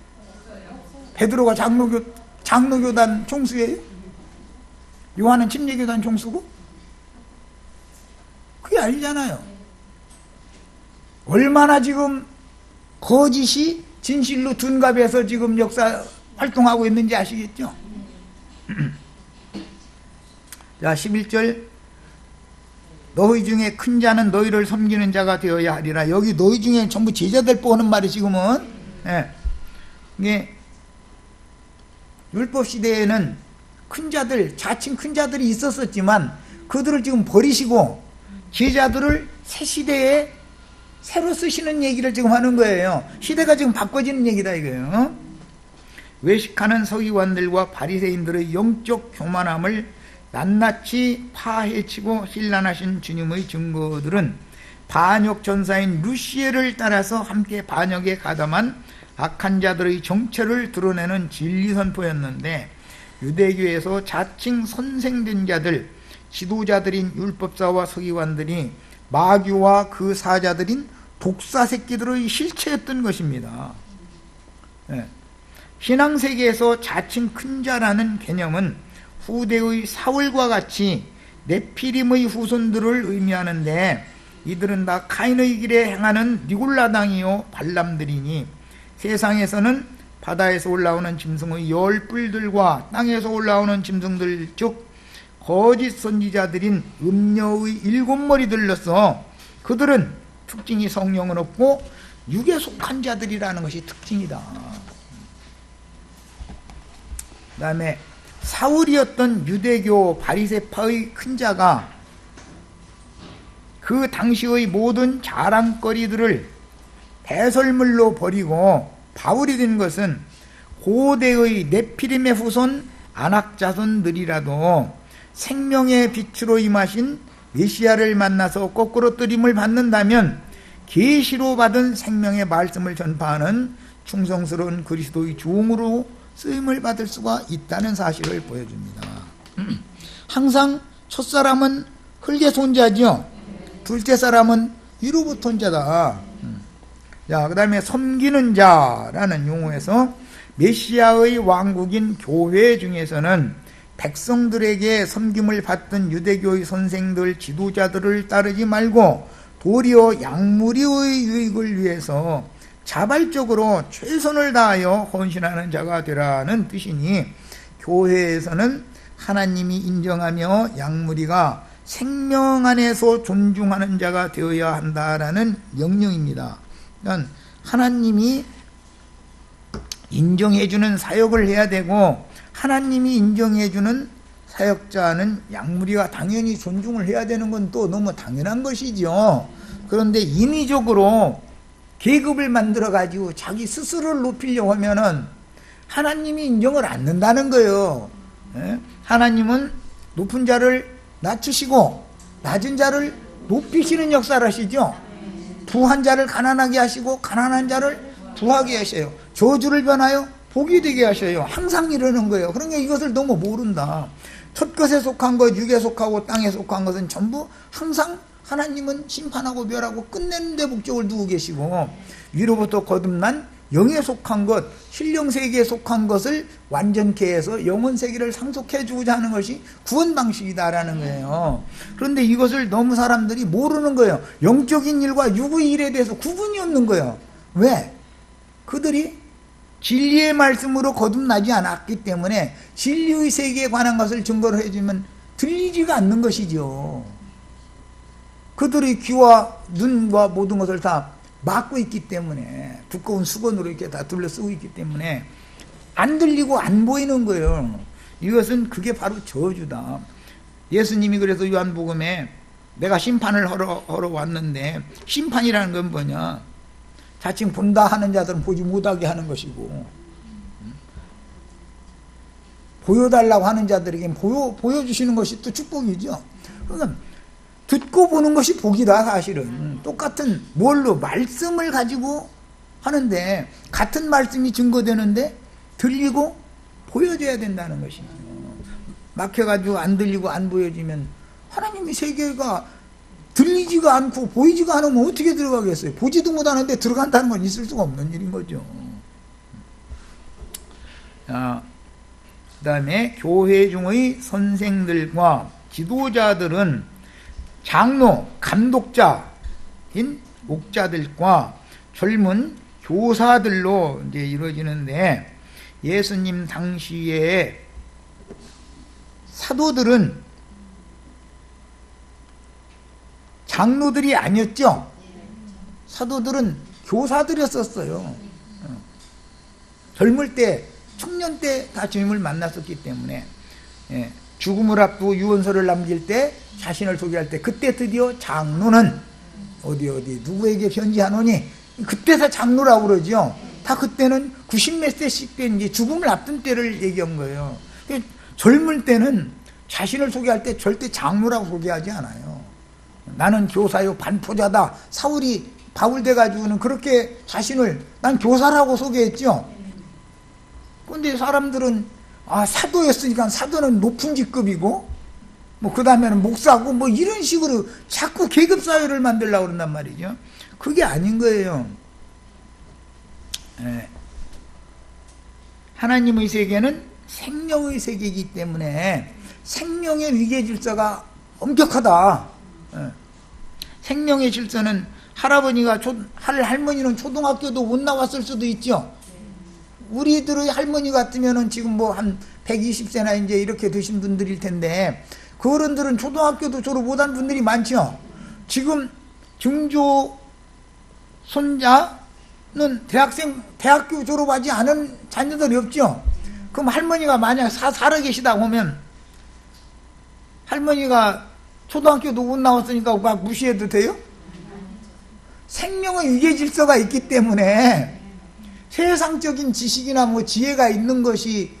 베드로가 장로교단 총수예요? 요한은 침례교단 총수고? 그게 아니잖아요. 얼마나 지금 거짓이 진실로 둔갑해서 지금 역사 활동하고 있는지 아시겠죠? 자, 11절. 너희 중에 큰 자는 너희를 섬기는 자가 되어야 하리라. 여기 너희 중에 전부 제자들 보는 말이 지금은, 이게 율법 시대에는 큰 자들, 자칭 큰 자들이 있었었지만 그들을 지금 버리시고 제자들을 새 시대에 새로 쓰시는 얘기를 지금 하는 거예요. 시대가 지금 바꿔지는 얘기다 이거예요. 외식하는 서기관들과 바리새인들의 영적 교만함을 낱낱이 파헤치고 신란하신 주님의 증거들은 반역 전사인 루시엘을 따라서 함께 반역에 가담한 악한 자들의 정체를 드러내는 진리 선포였는데, 유대교에서 자칭 선생된 자들, 지도자들인 율법사와 서기관들이 마귀와 그 사자들인 독사 새끼들의 실체였던 것입니다. 신앙세계에서 자칭 큰 자라는 개념은 후대의 사울과 같이 네피림의 후손들을 의미하는데, 이들은 다 카인의 길에 행하는 니골라당이요 발람들이니 세상에서는 바다에서 올라오는 짐승의 10뿔들과 땅에서 올라오는 짐승들, 즉 거짓 선지자들인 음녀의 7머리들로서 그들은 특징이 성령은 없고 육에 속한 자들이라는 것이 특징이다. 그 다음에 사울이었던 유대교 바리새파의 큰 자가 그 당시의 모든 자랑거리들을 배설물로 버리고 바울이 된 것은 고대의 네피림의 후손 안악자손들이라도 생명의 빛으로 임하신 메시아를 만나서 거꾸로 뜨림을 받는다면 계시로 받은 생명의 말씀을 전파하는 충성스러운 그리스도의 종으로 쓰임을 받을 수가 있다는 사실을 보여줍니다. 항상 첫사람은 흙의 손자죠. 둘째 사람은 위로부터 온 자다. 자, 그 다음에 섬기는 자라는 용어에서 메시아의 왕국인 교회 중에서는 백성들에게 섬김을 받던 유대교의 선생들, 지도자들을 따르지 말고 도리어 양무리의 유익을 위해서 자발적으로 최선을 다하여 헌신하는 자가 되라는 뜻이니, 교회에서는 하나님이 인정하며 양무리가 생명 안에서 존중하는 자가 되어야 한다라는 명령입니다. 그러니까 하나님이 인정해주는 사역을 해야 되고, 하나님이 인정해주는 사역자는 양무리가 당연히 존중을 해야 되는 건 또 너무 당연한 것이죠. 그런데 인위적으로 계급을 만들어 가지고 자기 스스로를 높이려고 하면은 하나님이 인정을 안 한다는 거예요. 하나님은 높은 자를 낮추시고 낮은 자를 높이시는 역사를 하시죠. 부한 자를 가난하게 하시고 가난한 자를 부하게 하셔요. 저주를 변하여 복이 되게 하셔요. 항상 이러는 거예요. 그러니까 이것을 너무 모른다. 첫 것에 속한 것, 육에 속하고 땅에 속한 것은 전부 항상 하나님은 심판하고 멸하고 끝내는 데 목적을 두고 계시고, 위로부터 거듭난 영에 속한 것, 신령세계에 속한 것을 완전케 해서 영혼세계를 상속해 주고자 하는 것이 구원 방식이다라는 거예요. 그런데 이것을 너무 사람들이 모르는 거예요. 영적인 일과 육의 일에 대해서 구분이 없는 거예요. 왜? 그들이 진리의 말씀으로 거듭나지 않았기 때문에 진리의 세계에 관한 것을 증거를 해주면 들리지가 않는 것이죠. 그들의 귀와 눈과 모든 것을 다 막고 있기 때문에, 두꺼운 수건으로 이렇게 다 둘러쓰고 있기 때문에 안 들리고 안 보이는 거예요. 이것은 그게 바로 저주다. 예수님이 그래서 요한복음에 내가 심판을 하러 왔는데, 심판이라는 건 뭐냐? 자칭 본다 하는 자들은 보지 못하게 하는 것이고, 보여달라고 하는 자들에게 보여주시는 것이 또 축복이죠. 그러니까 듣고 보는 것이 복이다. 사실은 똑같은 뭘로 말씀을 가지고 하는데, 같은 말씀이 증거되는데 들리고 보여줘야 된다는 것이죠. 막혀가지고 안 들리고 안 보여지면 하나님의 세계가 들리지가 않고 보이지가 않으면 어떻게 들어가겠어요? 보지도 못하는데 들어간다는 건 있을 수가 없는 일인 거죠. 그 다음에 교회 중의 선생들과 지도자들은 장로, 감독자인 목자들과 젊은 교사들로 이제 이루어지는데, 예수님 당시에 사도들은 장로들이 아니었죠. 사도들은 교사들이었었어요. 젊을 때, 청년 때 다 주님을 만났었기 때문에, 죽음을 앞두고 유언서를 남길 때, 자신을 소개할 때, 그때 드디어 장로는 어디 누구에게 편지하노니, 그때서 장로라고 그러죠. 다 그때는 90몇 세씩 된 이제 죽음을 앞둔 때를 얘기한 거예요. 젊을 때는 자신을 소개할 때 절대 장로라고 소개하지 않아요. 나는 교사요 반포자다. 사울이 바울 돼가지고는 그렇게 자신을 난 교사라고 소개했죠. 그런데 사람들은 사도였으니까 사도는 높은 직급이고 뭐 그 다음에는 목사고 뭐 이런 식으로 자꾸 계급 사회를 만들려고 그런단 말이죠. 그게 아닌 거예요. 하나님의 세계는 생명의 세계이기 때문에 생명의 위계 질서가 엄격하다. 생명의 질서는 할머니는 초등학교도 못 나왔을 수도 있죠. 우리들의 할머니 같으면은 지금 뭐 한 120세나 이제 이렇게 되신 분들일 텐데, 그 어른들은 초등학교도 졸업 못한 분들이 많죠. 지금 증조 손자는 대학교 졸업하지 않은 자녀들이 없죠. 그럼 할머니가 만약 살아 계시다 보면 할머니가 초등학교도 못 나왔으니까 막 무시해도 돼요? 생명의 위계 질서가 있기 때문에 세상적인 지식이나 뭐 지혜가 있는 것이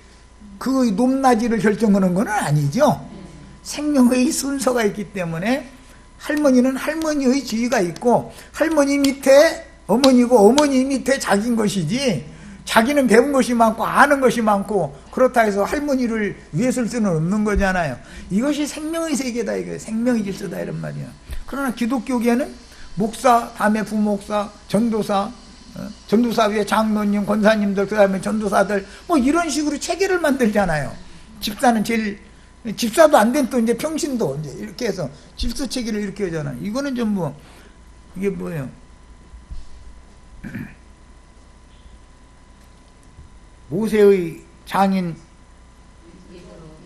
그 높낮이를 결정하는 건 아니죠. 생명의 순서가 있기 때문에 할머니는 할머니의 지위가 있고, 할머니 밑에 어머니고 어머니 밑에 자기인 것이지, 자기는 배운 것이 많고 아는 것이 많고 그렇다 해서 할머니를 위에 쓸 수는 없는 거잖아요. 이것이 생명의 세계다, 이거예요. 생명의 질서다, 이런 말이야. 그러나 기독교계는 목사, 다음에 부목사, 전도사, 전도사 위에 장로님, 권사님들, 그 다음에 전도사들, 뭐 이런 식으로 체계를 만들잖아요. 집사도 안 된 또 이제 평신도 이제 이렇게 해서 질서 체계를 이렇게 하잖아요. 이거는 전부 이게 뭐예요? 모세의 장인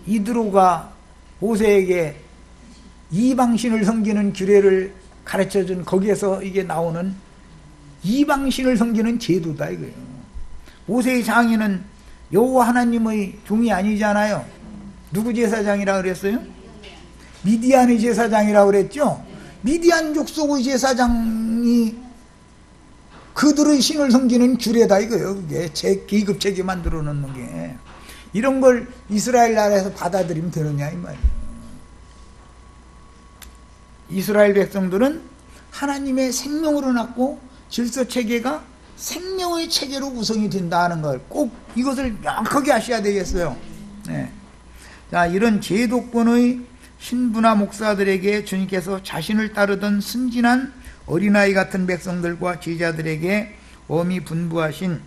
이드로가 모세에게 이방신을 섬기는 규례를 가르쳐준, 거기에서 이게 나오는 이방신을 섬기는 제도다, 이거예요. 모세의 장인은 여호와 하나님의 종이 아니잖아요. 누구 제사장이라고 그랬어요? 미디안의 제사장이라고 그랬죠. 미디안 족속의 제사장이 그들의 신을 섬기는 규례다, 이거예요. 그게 계급 체계 만들어 놓는 게. 이런 걸 이스라엘 나라에서 받아들이면 되느냐, 이 말이에요. 이스라엘 백성들은 하나님의 생명으로 낳고 질서 체계가 생명의 체계로 구성이 된다는 걸 꼭 이것을 명확하게 아셔야 되겠어요. 네. 자, 이런 제도권의 신부나 목사들에게 주님께서 자신을 따르던 순진한 어린아이 같은 백성들과 제자들에게 엄히 분부하신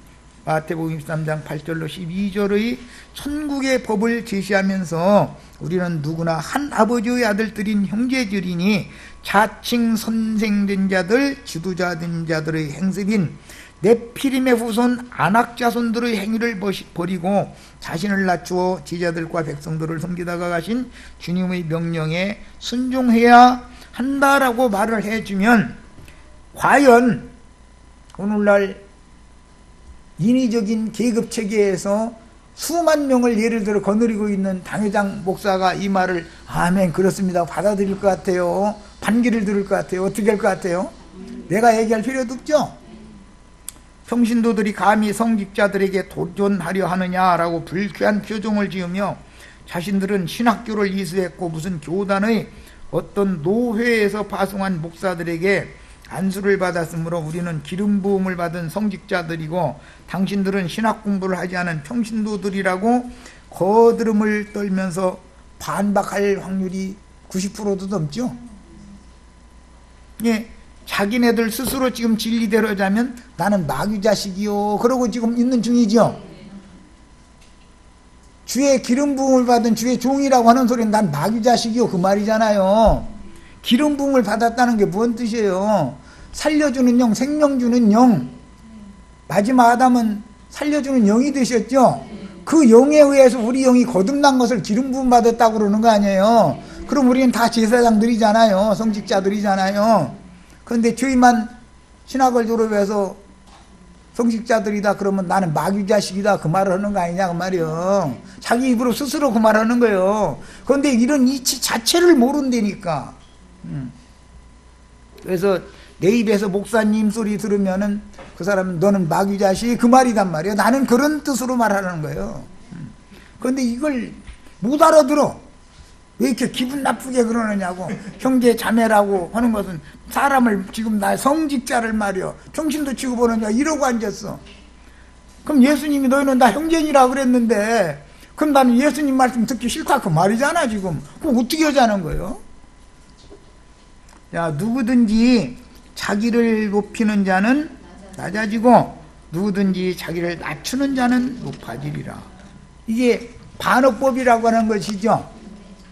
마태복음 23장 8절로 12절의 천국의 법을 제시하면서 우리는 누구나 한 아버지의 아들들인 형제들이니 자칭 선생된 자들, 지도자된 자들의 행습인 네피림의 후손 아낙 자손들의 행위를 버리고 자신을 낮추어 제자들과 백성들을 섬기다가 가신 주님의 명령에 순종해야 한다라고 말을 해주면, 과연 오늘날 인위적인 계급체계에서 수만 명을 예를 들어 거느리고 있는 당회장 목사가 이 말을 아멘 그렇습니다 받아들일 것 같아요? 반기를 들을 것 같아요? 어떻게 할 것 같아요? 내가 얘기할 필요도 없죠. 평신도들이 감히 성직자들에게 도전하려 하느냐라고 불쾌한 표정을 지으며 자신들은 신학교를 이수했고 무슨 교단의 어떤 노회에서 파송한 목사들에게 안수를 받았으므로 우리는 기름 부음을 받은 성직자들이고 당신들은 신학 공부를 하지 않은 평신도들이라고 거드름을 떨면서 반박할 확률이 90%도 넘죠. 예, 자기네들 스스로 지금 진리대로 하자면 나는 마귀 자식이요 그러고 지금 있는 중이죠. 주의 기름 부음을 받은 주의 종이라고 하는 소리는 난 마귀 자식이요 그 말이잖아요. 기름 부음을 받았다는 게 뭔 뜻이에요? 살려주는 영, 생명 주는 영. 마지막 아담은 살려주는 영이 되셨죠. 그 영에 의해서 우리 영이 거듭난 것을 기름 부음 받았다고 그러는 거 아니에요. 그럼 우리는 다 제사장들이잖아요. 성직자들이잖아요. 그런데 저희만 신학을 졸업해서 성직자들이다 그러면 나는 마귀 자식이다 그 말을 하는 거 아니냐 그 말이요. 자기 입으로 스스로 그 말을 하는 거예요. 그런데 이런 이치 자체를 모른다니까. 그래서 내 입에서 목사님 소리 들으면은 그 사람은 너는 마귀 자식 그 말이단 말이에요. 나는 그런 뜻으로 말하는 거예요. 그런데 이걸 못 알아들어. 왜 이렇게 기분 나쁘게 그러느냐고. 형제 자매라고 하는 것은 사람을 지금 나 성직자를 말이요 정신도 치고 보느냐 이러고 앉았어. 그럼 예수님이 너희는 나 형제니라 그랬는데 그럼 나는 예수님 말씀 듣기 싫다 그 말이잖아 지금. 그럼 어떻게 하자는 거예요? 야, 누구든지 자기를 높이는 자는 낮아지고 누구든지 자기를 낮추는 자는 높아지리라. 이게 반어법이라고 하는 것이죠.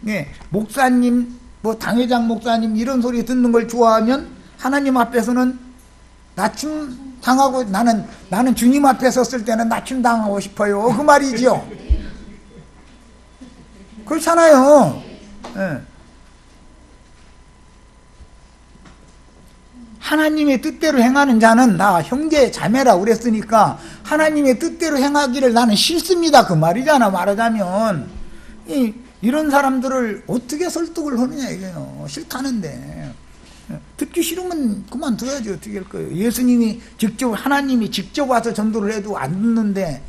예, 목사님, 뭐 당회장 목사님 이런 소리 듣는 걸 좋아하면 하나님 앞에서는 낮춤 당하고 나는 주님 앞에 섰을 때는 낮춤 당하고 싶어요. 그 말이죠. 그렇잖아요. 예. 하나님의 뜻대로 행하는 자는 나 형제 자매라 그랬으니까 하나님의 뜻대로 행하기를 나는 싫습니다 그 말이잖아. 말하자면 이런 사람들을 어떻게 설득을 하느냐 이거요. 싫다는데 듣기 싫으면 그만둬야지 어떻게 할 거예요. 예수님이 직접 하나님이 직접 와서 전도를 해도 안 듣는데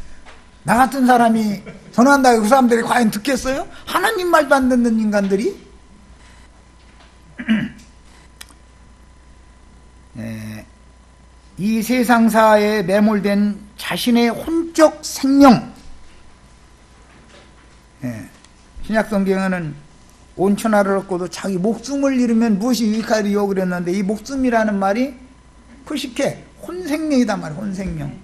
나 같은 사람이 전한다고 그 사람들이 과연 듣겠어요? 하나님 말도 안 듣는 인간들이? 이 세상사에 매몰된 자신의 혼적 생명, 신약성경에는 온천하를 얻고도 자기 목숨을 잃으면 무엇이 유익하리요 그랬는데 이 목숨이라는 말이 표식해 혼생명이단 말이에요. 혼생명.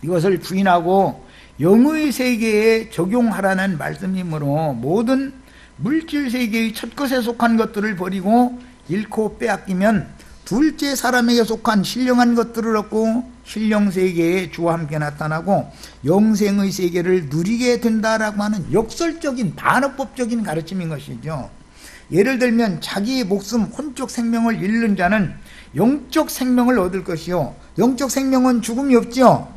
이것을 부인하고 영의 세계에 적용하라는 말씀이므로 모든 물질 세계의 첫 것에 속한 것들을 버리고 잃고 빼앗기면 둘째 사람에게 속한 신령한 것들을 얻고 신령 세계에 주와 함께 나타나고 영생의 세계를 누리게 된다라고 하는 역설적인 반어법적인 가르침인 것이죠. 예를 들면 자기의 목숨 혼적 생명을 잃는 자는 영적 생명을 얻을 것이요 영적 생명은 죽음이 없죠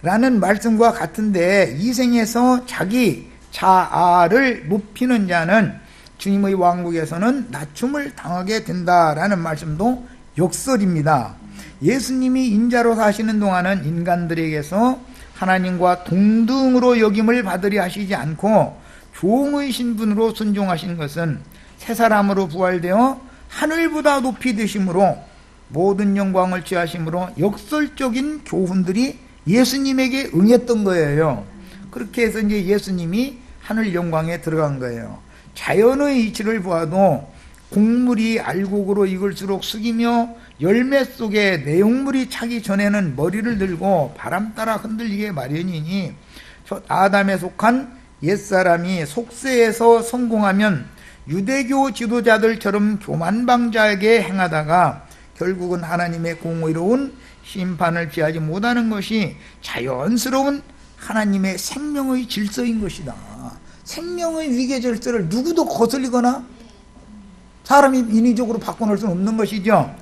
라는 말씀과 같은데 이 생에서 자기 자아를 높이는 자는 주님의 왕국에서는 낮춤을 당하게 된다라는 말씀도 역설입니다. 예수님이 인자로 사시는 동안은 인간들에게서 하나님과 동등으로 여김을 받으려 하시지 않고 종의 신분으로 순종하신 것은 새 사람으로 부활되어 하늘보다 높이 되심으로 모든 영광을 취하심으로 역설적인 교훈들이 예수님에게 응했던 거예요. 그렇게 해서 이제 예수님이 하늘 영광에 들어간 거예요. 자연의 이치를 보아도 곡물이 알곡으로 익을수록 숙이며 열매 속에 내용물이 차기 전에는 머리를 들고 바람 따라 흔들리게 마련이니 아담에 속한 옛사람이 속세에서 성공하면 유대교 지도자들처럼 교만방자하게 행하다가 결국은 하나님의 공의로운 심판을 피하지 못하는 것이 자연스러운 하나님의 생명의 질서인 것이다. 생명의 위계 질서를 누구도 거슬리거나 사람이 인위적으로 바꿔놓을 수는 없는 것이죠.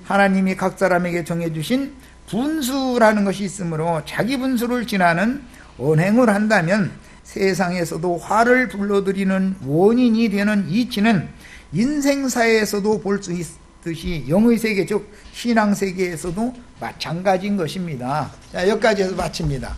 하나님이 각 사람에게 정해주신 분수라는 것이 있으므로 자기 분수를 지나는 언행을 한다면 세상에서도 화를 불러들이는 원인이 되는 이치는 인생사에서도 볼 수 있듯이 영의 세계 즉 신앙세계에서도 마찬가지인 것입니다. 자, 여기까지 해서 마칩니다.